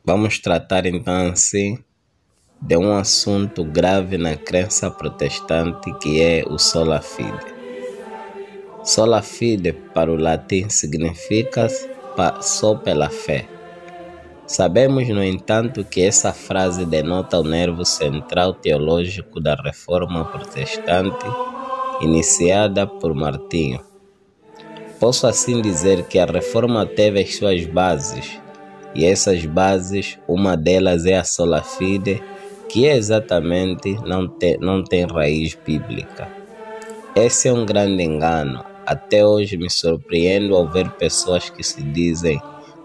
Vamos tratar então assim de um assunto grave na crença protestante que é o sola fide. Sola fide para o latim significa só pela fé. Sabemos, no entanto, que essa frase denota o nervo central teológico da reforma protestante iniciada por Martinho. Posso assim dizer que a reforma teve as suas bases, e essas bases, uma delas é a sola fide, que exatamente não tem raiz bíblica. Esse é um grande engano. Até hoje me surpreendo ao ver pessoas que se dizem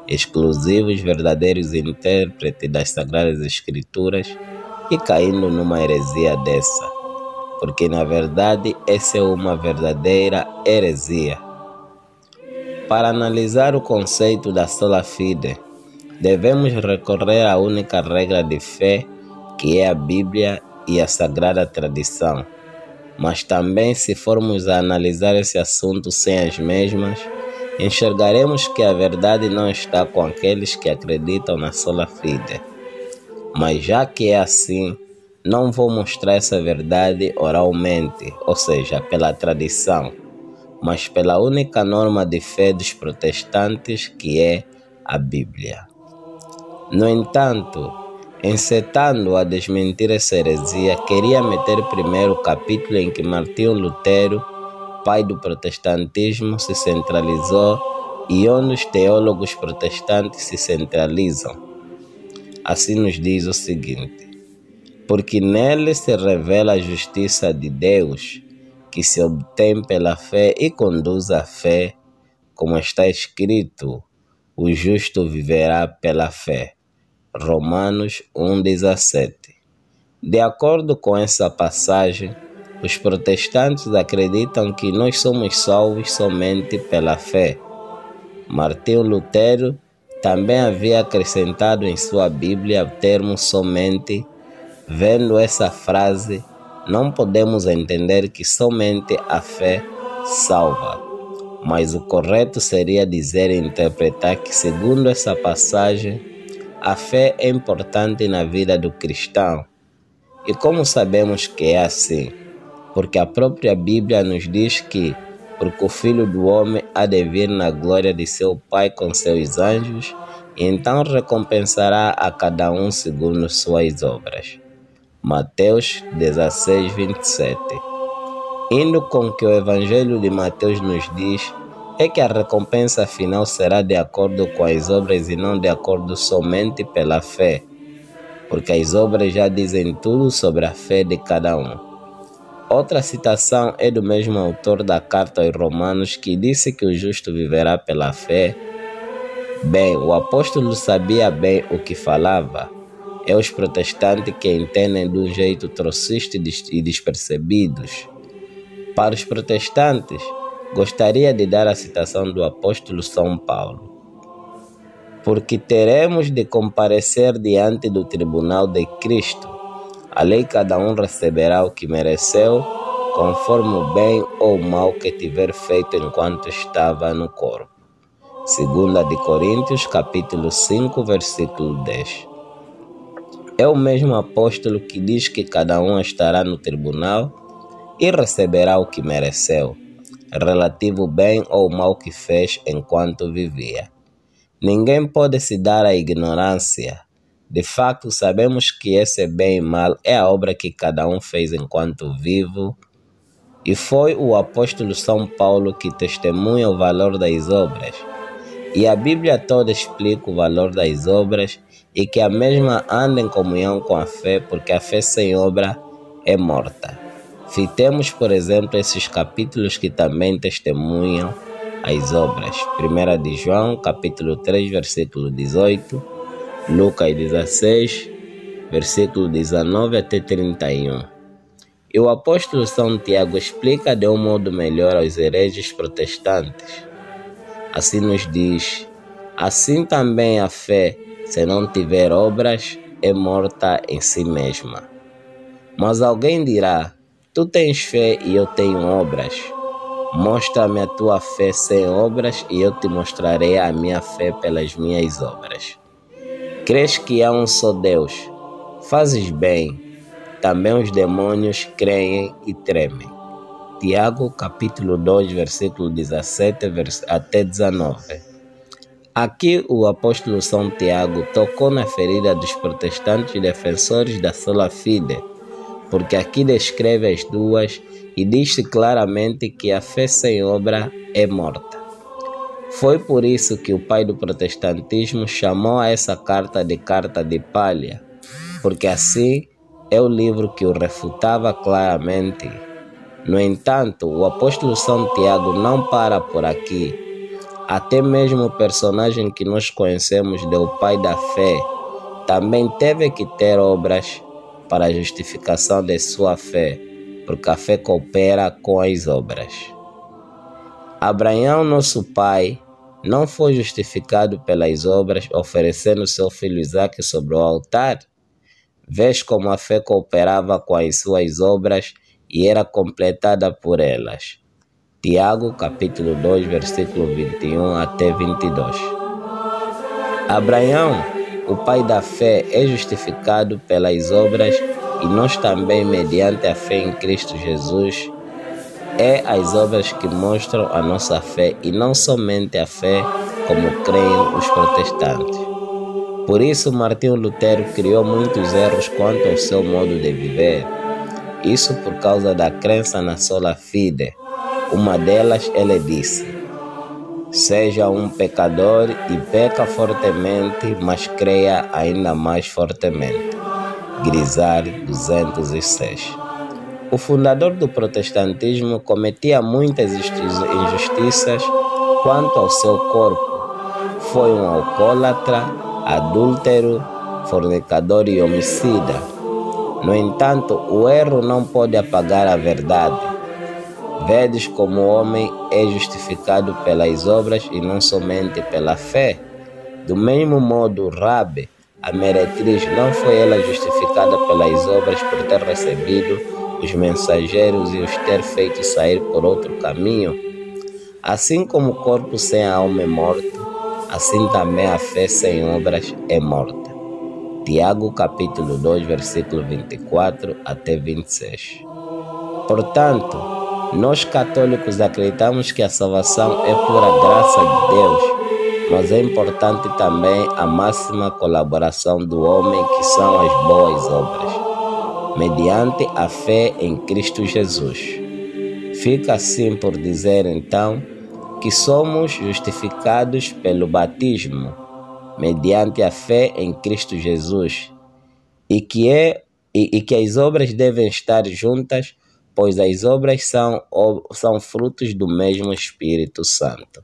exclusivos verdadeiros intérpretes das Sagradas Escrituras e caindo numa heresia dessa, porque na verdade essa é uma verdadeira heresia. Para analisar o conceito da sola fide, devemos recorrer à única regra de fé, que é a Bíblia e a Sagrada Tradição. Mas também, se formos a analisar esse assunto sem as mesmas, enxergaremos que a verdade não está com aqueles que acreditam na sola fide. Mas já que é assim, não vou mostrar essa verdade oralmente, ou seja, pela tradição, mas pela única norma de fé dos protestantes, que é a Bíblia. No entanto, encetando a desmentir essa heresia, queria meter primeiro o capítulo em que Martinho Lutero, pai do protestantismo, se centralizou e onde os teólogos protestantes se centralizam. Assim nos diz o seguinte: porque nele se revela a justiça de Deus, que se obtém pela fé e conduz à fé, como está escrito, o justo viverá pela fé. Romanos 1,17. De acordo com essa passagem, os protestantes acreditam que nós somos salvos somente pela fé. Martinho Lutero também havia acrescentado em sua Bíblia o termo somente. Vendo essa frase, não podemos entender que somente a fé salva, mas o correto seria dizer e interpretar que, segundo essa passagem, a fé é importante na vida do cristão. E como sabemos que é assim? Porque a própria Bíblia nos diz que, porque o Filho do Homem há de vir na glória de seu Pai com seus anjos, e então recompensará a cada um segundo suas obras. Mateus 16:27. Indo com o que o Evangelho de Mateus nos diz, é que a recompensa final será de acordo com as obras e não de acordo somente pela fé, porque as obras já dizem tudo sobre a fé de cada um. Outra citação é do mesmo autor da carta aos Romanos, que disse que o justo viverá pela fé. Bem, o apóstolo sabia bem o que falava. É os protestantes que entendem de um jeito trocista e despercebidos. Para os protestantes, gostaria de dar a citação do apóstolo São Paulo. Porque teremos de comparecer diante do tribunal de Cristo. Ali cada um receberá o que mereceu, conforme o bem ou o mal que tiver feito enquanto estava no corpo. 2 de Coríntios, capítulo 5, versículo 10. É o mesmo apóstolo que diz que cada um estará no tribunal e receberá o que mereceu, relativo ao bem ou mal que fez enquanto vivia. Ninguém pode se dar à ignorância. De fato, sabemos que esse bem e mal é a obra que cada um fez enquanto vivo, e foi o apóstolo São Paulo que testemunha o valor das obras. E a Bíblia toda explica o valor das obras e que a mesma anda em comunhão com a fé, porque a fé sem obra é morta. Citemos, por exemplo, esses capítulos que também testemunham as obras. 1 de João, capítulo 3, versículo 18, Lucas 16, versículo 19 até 31. E o apóstolo São Tiago explica de um modo melhor aos hereges protestantes. Assim nos diz: assim também a fé, se não tiver obras, é morta em si mesma. Mas alguém dirá: tu tens fé e eu tenho obras. Mostra-me a tua fé sem obras e eu te mostrarei a minha fé pelas minhas obras. Crês que há um só Deus? Fazes bem. Também os demônios creem e tremem. Tiago, capítulo 2, versículo 17 até 19. Aqui o apóstolo São Tiago tocou na ferida dos protestantes defensores da sola fide, porque aqui descreve as duas e diz claramente que a fé sem obra é morta. Foi por isso que o pai do protestantismo chamou essa carta de palha, porque assim é o livro que o refutava claramente. No entanto, o apóstolo São Tiago não para por aqui. Até mesmo o personagem que nós conhecemos do pai da fé também teve que ter obras para a justificação de sua fé, porque a fé coopera com as obras. Abraão, nosso pai, não foi justificado pelas obras oferecendo seu filho Isaque sobre o altar? Vês como a fé cooperava com as suas obras e era completada por elas. Tiago, capítulo 2, versículo 21 até 22. Abraão, o pai da fé, é justificado pelas obras e nós também, mediante a fé em Cristo Jesus, é as obras que mostram a nossa fé e não somente a fé como creem os protestantes. Por isso, Martinho Lutero criou muitos erros quanto ao seu modo de viver. Isso por causa da crença na sola fide. Uma delas, ele disse: seja um pecador e peca fortemente, mas creia ainda mais fortemente. Grisar 206. O fundador do protestantismo cometia muitas injustiças quanto ao seu corpo. Foi um alcoólatra, adúltero, fornicador e homicida. No entanto, o erro não pode apagar a verdade. Vedes como o homem é justificado pelas obras e não somente pela fé. Do mesmo modo, Rabi, a meretriz, não foi ela justificada pelas obras por ter recebido os mensageiros e os ter feito sair por outro caminho? Assim como o corpo sem a alma é morto, assim também a fé sem obras é morta. Tiago, capítulo 2, versículo 24 até 26. Portanto, nós católicos acreditamos que a salvação é pura graça de Deus, mas é importante também a máxima colaboração do homem, que são as boas obras, mediante a fé em Cristo Jesus. Fica assim por dizer então que somos justificados pelo batismo, mediante a fé em Cristo Jesus, e que as obras devem estar juntas, pois as obras são frutos do mesmo Espírito Santo.